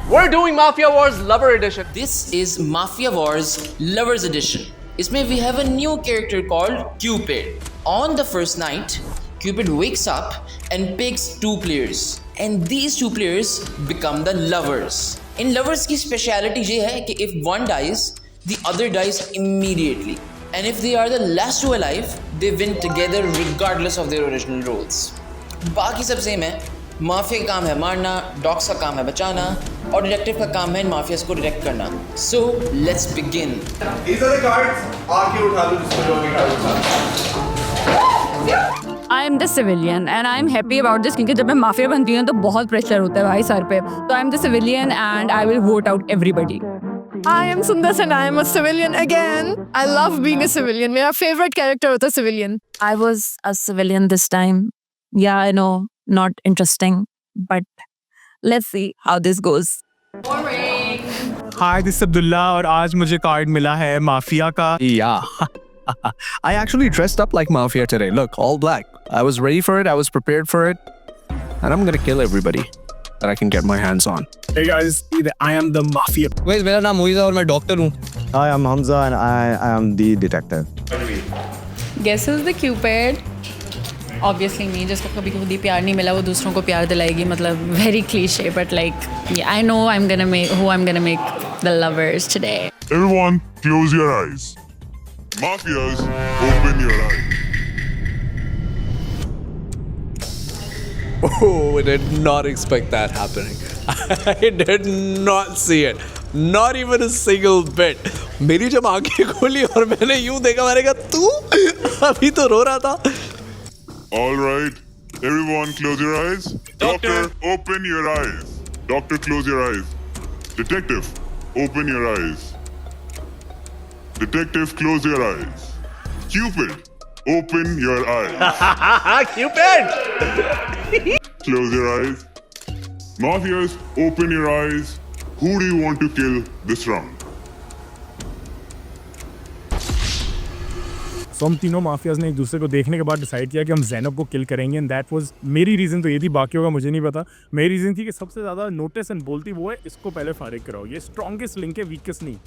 We're doing Mafia Wars Lover Edition. This is Mafia Wars Lovers Edition. इसमें we have a new character called Cupid. On the first night, Cupid wakes up and picks two players. And these two players become the lovers. In lovers की speciality ये है कि if one dies, the other dies immediately. And if they are the last two alive, they win together regardless of their original roles. बाकी सब same है. Mafia का काम है मारना, डॉग्स का काम है बचाना और डिटेक्टिव का काम है इन माफियाज को डिटेक्ट करना. So let's begin. These are the cards. आके उठा लो जिसको जो भी कार्ड उठा. I am the civilian and I am happy about this क्योंकि जब मैं माफिया बनती हूँ तो बहुत प्रेशर होता है भाई सर पे. तो I am the civilian and I will vote out everybody. I am Sundar and I am a civilian again. I love being a civilian. मेरा favorite character होता है civilian. I was a civilian this time. Yeah, I know, not interesting, but let's see how this goes. Hi, this is Abdullah और आज मुझे card मिला है mafia का. Yeah. I actually dressed up like Mafia today. Look, all black. I was ready for it. I was prepared for it. And I'm gonna kill everybody that I can get my hands on. Hey guys, I am the Mafia. Guys, मेरा नाम मोइज़ है और मैं doctor हूँ. Hi, I'm Hamza and I am the detective. Guess who's the Cupid? Obviously me, जिसको कभी खुद ही प्यार नहीं मिला वो दूसरों को प्यार दिलाएगी. मतलब very cliche, but like yeah, I know I'm gonna make the lovers today. Everyone, close your eyes. Mafias, open your eyes. Oh, I did not expect that happening. I did not see it. Not even a single bit. मेरी जब आंखें खोली और मैंने यूं देखा मैंने कहा तू अभी तो रो रहा था. All right, everyone, close your eyes. Doctor, open your eyes. Doctor, close your eyes. Detective, open your eyes. Detective, close your eyes. Cupid, open your eyes. Cupid! Close your eyes. Mafias, open your eyes. Who do you want to kill this round? So हम तीनों mafias ने एक दूसरे को देखने के बाद decide किया कि हम ज़ैनब को किल करेंगे. एंड दैट वाज मेरी रीज़न. तो ये थी, बाकियों का मुझे नहीं पता. मेरी रीज़न थी कि सबसे ज़्यादा नोटिस एंड बोलती वो है, इसको पहले फारिग कराओ. ये स्ट्रॉन्गेस्ट लिंक है, वीकेस्ट नहीं.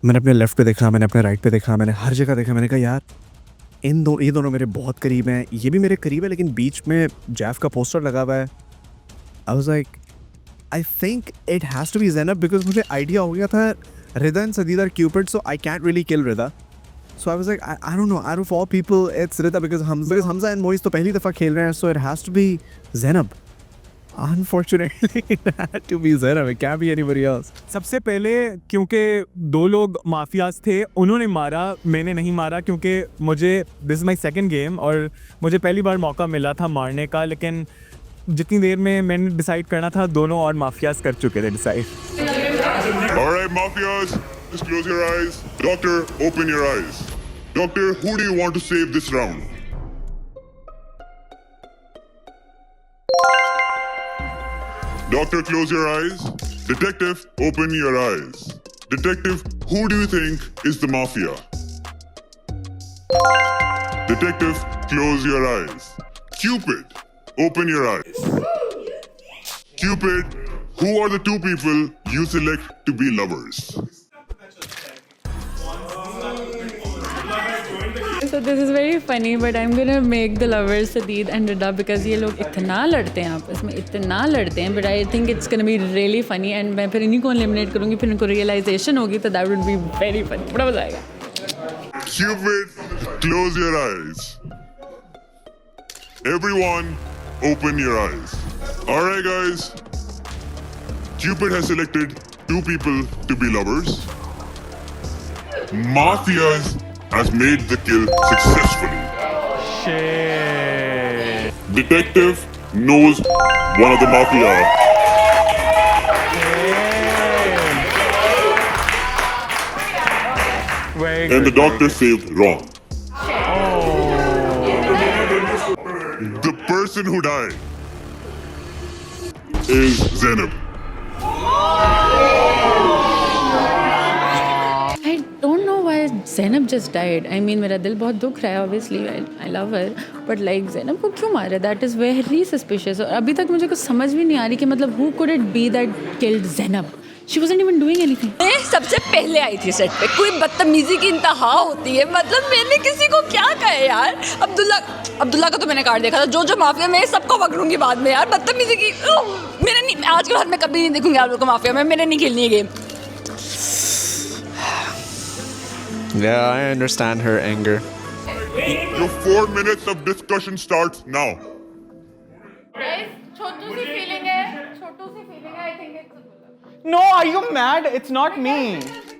मैंने अपने लेफ्ट पे देखा, मैंने अपने राइट पे देखा, मैंने हर जगह देखा. मैंने कहा यार ये दोनों मेरे बहुत करीब हैं. ये भी मेरे करीब है लेकिन बीच में जैफ का पोस्टर लगा हुआ है. I was like I think it has to be Zainab because मुझे आइडिया हो गया था Rida and Sadeed are cupid, so I can't really kill Rida. So I was like, I don't know. Out of all people, it's Rida because Hamza and Moiz तो पहली दफ़ा खेल रहे हैं, so it has to be Zainab. Unfortunately, it had to be Zainab. It can't be anybody else. सबसे पहले क्योंकि दो लोग माफियाज थे, उन्होंने मारा, मैंने नहीं मारा क्योंकि मुझे this is my second game और मुझे पहली बार मौका मिला था मारने का. लेकिन जितनी देर में मैंने डिसाइड करना था, दोनों और माफियाज कर चुके थे decide. All right, Mafias, just close your eyes. Doctor, open your eyes. Doctor, who do you want to save this round? Doctor, close your eyes. Detective, open your eyes. Detective, who do you think is the mafia? Detective, close your eyes. Cupid, open your eyes. Cupid, who are the two people you select to be lovers? So this is very funny, but I'm gonna make the lovers Sadeed and Rida because ये लोग इतना लड़ते हैं आपस में, इतना लड़ते हैं. But I think it's gonna be really funny and मैं फिर इन्हीं को eliminate करूँगी, फिर इनको realization होगी तो that would be very funny. बड़ा मजा आएगा. Cupid, close your eyes. Everyone, open your eyes. Alright guys, Cupid has selected two people to be lovers. Mafias has made the kill successfully. Shit. Detective knows one of the mafia. And the doctor saved Ron. The person who died is Zainab. I don't know why Zainab just died. I mean, मेरा दिल बहुत दुख रहा है. Obviously, I love her, but like Zainab को क्यों मारा? That is very suspicious. और अभी तक मुझे कुछ समझ भी नहीं आ रही कि मतलब who could it be that killed Zainab? She wasn't even doing anything. मैं सबसे पहले आई थी सेट पे. कोई बदतमीजी की इंतहा होती है. मतलब मैंने किसी को क्या कहे यार. अब्दुल्ला का तो मैंने कार्ड देखा था. जो माफिया में सबको पकड़ूंगी बाद में यार. बदतमीजी की मैंने नहीं. आज के बाद मैं कभी नहीं देखूंगी आप लोग को माफिया में. मैंने नहीं खेलनी है game. Yeah, I understand her anger. Your 4 minutes of discussion starts now. छोटू सी फीलिंग है. I think it's No, are you mad? It's not me.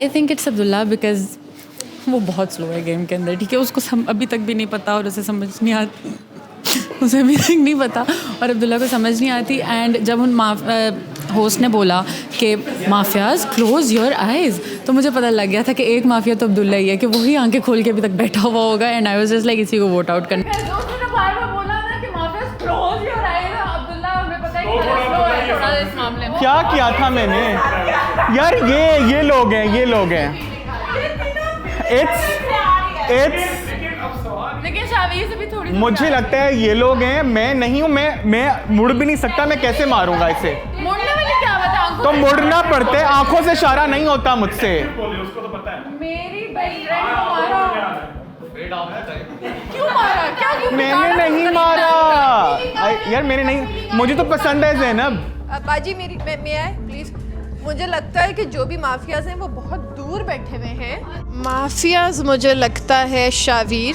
I think it's Abdullah because वो बहुत स्लो है गेम के अंदर. ठीक है, उसको अभी तक भी नहीं पता और उसे समझ नहीं आती. उसे अभी तक नहीं पता और अब्दुल्ला को समझ नहीं आती. एंड जब उन होस्ट ने बोला कि माफियाज क्लोज योर आइज, तो मुझे पता लग गया था कि एक माफिया तो अब्दुल्ला ही है, कि वही आंखें खोल के अभी तक बैठा हुआ होगा. And I was just like इसी को वोट आउट करना. क्या किया था मैंने यार? ये लोग हैं. It's लेकिन शावीर से भी थोड़ी. मुझे लगता है ये लोग हैं. मैं नहीं हूँ. मैं मुड़ भी नहीं सकता. मैं कैसे मारूंगा इसे? मुड़ने वाली क्या बात है? तो मुड़ना पड़ता है. आंखों से इशारा नहीं होता मुझसे. मेरी बहन को मारा. क्यों मारा? क्यों? मैंने नहीं मारा यार. मैंने नहीं. मुझे तो पसंद है ज़ैनब. बाजी मेरी मैं आए प्लीज. मुझे लगता है कि जो भी माफियाज हैं वो बहुत दूर बैठे हुए हैं. माफियाज मुझे लगता है शावीर,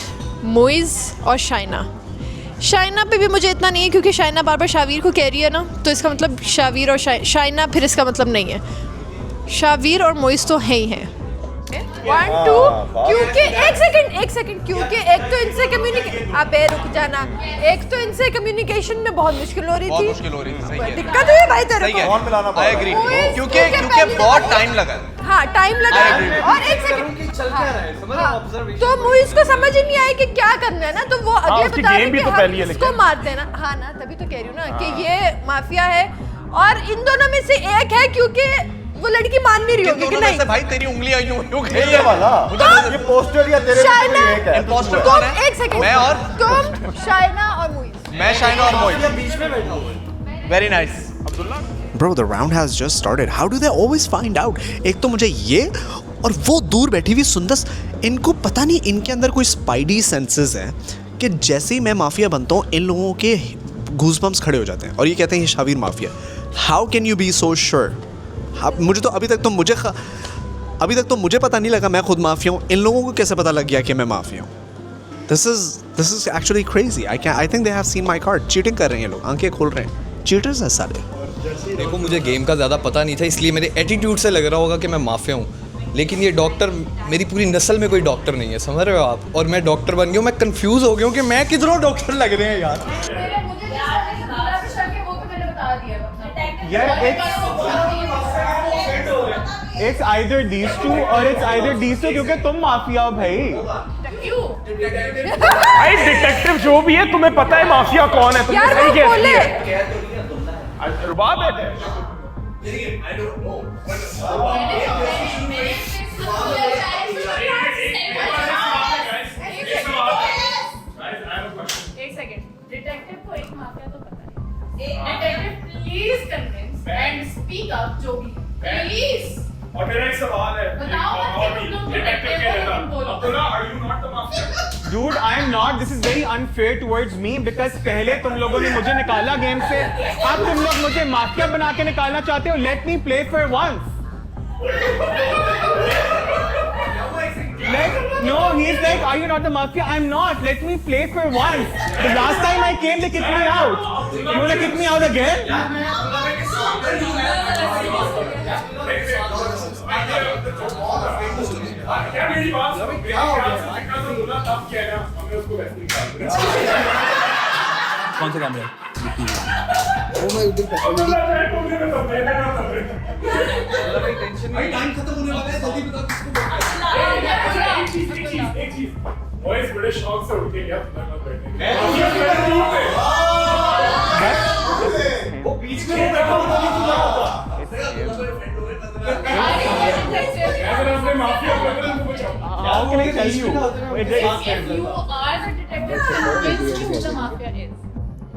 मोइज़ और शाइना पे भी मुझे इतना नहीं है, क्योंकि शाइना बार बार शावीर को कह रही है ना, तो इसका मतलब शावीर और शाइना फिर इसका मतलब नहीं है. शावीर और मोइज़ तो हैं ही हैं. 1 2 क्योंकि एक सेकंड क्योंकि एक तो इनसे कम्युनिकेशन. अबे रुक जाना. एक तो इनसे कम्युनिकेशन में बहुत मुश्किल हो रही थी. सही है. दिक्कत हुई है भाई तेरे को. कौन मिलाना I agree. क्योंकि बहुत टाइम लगा. हाँ टाइम लगा. और एक सेकंड तो मुइज़ को समझ ही नहीं आया कि क्या करना है ना, तो वो अगले बता रहे कि हम इसको मार देना. हाँ ना, तभी तो कह रही हूँ ना कि ये माफिया है और इन दोनों में से एक है, क्योंकि वो लड़की मान नहीं रही होगी कि नहीं. भाई तेरी उंगलियां यूं खेल ये वाला. ये पोस्टर या तेरे शाइना. पोस्टर कौन है? एक सेकंड. मैं और तुम शाइना और मुइज़. मैं शाइना और मोइज़ बीच में बैठा हूं. Very nice. Abdullah. Bro, the round has just started. How do they always find out? एक तो मुझे ये और वो दूर बैठी हुई सुंदस, इनको पता नहीं इनके अंदर कोई स्पाइडी सेंसेस है कि जैसे ही मैं माफिया बनता हूँ इन लोगों के गूज़बम्स खड़े हो जाते हैं और ये कहते हैं ये Shavir mafia. How can you be so sure? मुझे तो अभी तक तो मुझे पता नहीं लगा मैं खुद माफिया हूँ. इन लोगों को कैसे पता लग गया कि मैं माफिया हूँ? This is actually crazy. I think they have seen my card. Cheating कर रहे हैं ये लोग. आंखें खोल रहे हैं. चीटर्स हैं सारे. देखो मुझे गेम का ज़्यादा पता नहीं था, इसलिए मेरे एटीट्यूड से लग रहा होगा कि मैं माफिया हूँ, लेकिन ये डॉक्टर मेरी पूरी नस्ल में कोई डॉक्टर नहीं है. समझ रहे हो आप? और मैं डॉक्टर बन गया हूँ. मैं कंफ्यूज हो गया हूँ कि मैं किधरों डॉक्टर लग रहे हैं यार. It's either these two or it's either these two, क्योंकि तुम माफिया हो भाई. भाई डिटेक्टिव जो भी है तुम्हें पता है माफिया कौन है. तुमने सही कह दिया. रुबाब है. एक सेकंड. डिटेक्टिव को एक माफिया तो पता है. Detective please convince and speak up. जो भी प्लीज. और मेरा एक सवाल है. बताओ कि तुम डिटेक्टिव हो. Abdullah, are you not the mafia? Dude, I am not. This is very unfair towards me because पहले तुम लोगों ने मुझे निकाला गेम से. अब तुम लोग मुझे माफिया बना के निकालना चाहते हो. Let me play for once. No, he's like, are you not the mafia? I'm not. Let me play for once. The last time I came, they kicked me out. You wanna kick me out again? क्या मेरी बात सुनो. क्या हो गया? अब्दुल्ला तब किया ना, हमने उसको वैसे निकाल दिया. कौन सा कैमरा? वो मैं उधर टाइम खत्म होने वाला है. जल्दी बताओ किसको बोलना है. एक चीज वॉइस बड़े शौक से उठ के गया बैठने. वो बीच में बैठा हुआ था. how can I tell you?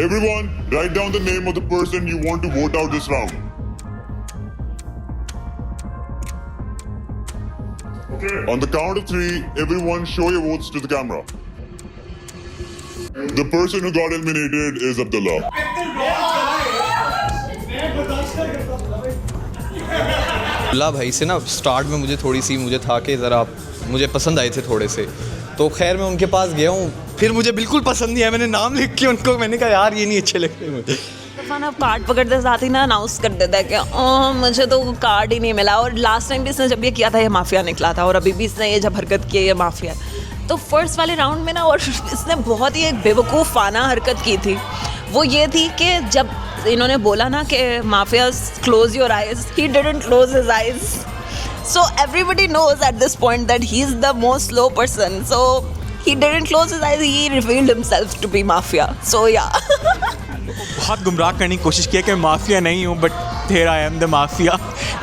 Everyone, write down the name of the person you want to vote out this round. Okay. On the count of 3, everyone show your votes to the camera. The person who got eliminated is Abdullah. Abdullah भाई से ना start में मुझे था कि ज़रा मुझे पसंद आए थे थोड़े से, तो खैर मैं उनके पास गया हूँ, फिर मुझे बिल्कुल पसंद नहीं आया, मैंने नाम लिख के उनको मैंने कहा यार ये नहीं अच्छे लगते मुझे। तूफान अब कार्ड पकड़ते साथ ही ना अनाउंस कर देता है कि मुझे तो कार्ड ही नहीं मिला, और लास्ट टाइम भी इसने जब ये किया था ये माफिया निकला था, और अभी भी इसने ये जब हरकत की है ये माफिया। तो फर्स्ट वाले राउंड में ना और इसने बहुत ही एक बेवकूफ़ाना हरकत की थी, वो ये थी कि जब इन्होंने बोला ना कि mafias close your eyes, he didn't close his eyes, so everybody knows at this point that he is the most slow person, so he didn't close his eyes, he revealed himself to be mafia, so yeah. बहुत गुमराह करने की कोशिश किया कि मैं mafia नहीं हूँ, but here I am the mafia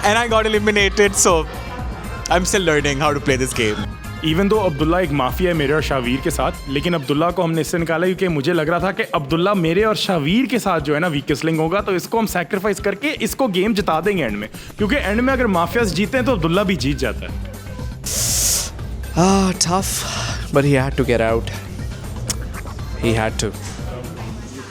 and I got eliminated, so I'm still learning how to play this game. Even though Abdullah एक माफिया है मेरे और शावीर के साथ, लेकिन अब्दुल्ला को हमने इससे निकाला क्योंकि मुझे लग रहा था कि अब्दुल्ला मेरे और शावीर के साथ जो है ना वीकेस्ट लिंक होगा, तो इसको हम सैक्रिफाइस करके इसको गेम जिता देंगे एंड में, क्योंकि एंड में अगर माफियाज जीते हैं तो अब्दुल्ला भी जीत जाता है। Tough, but he had to get out. He had to.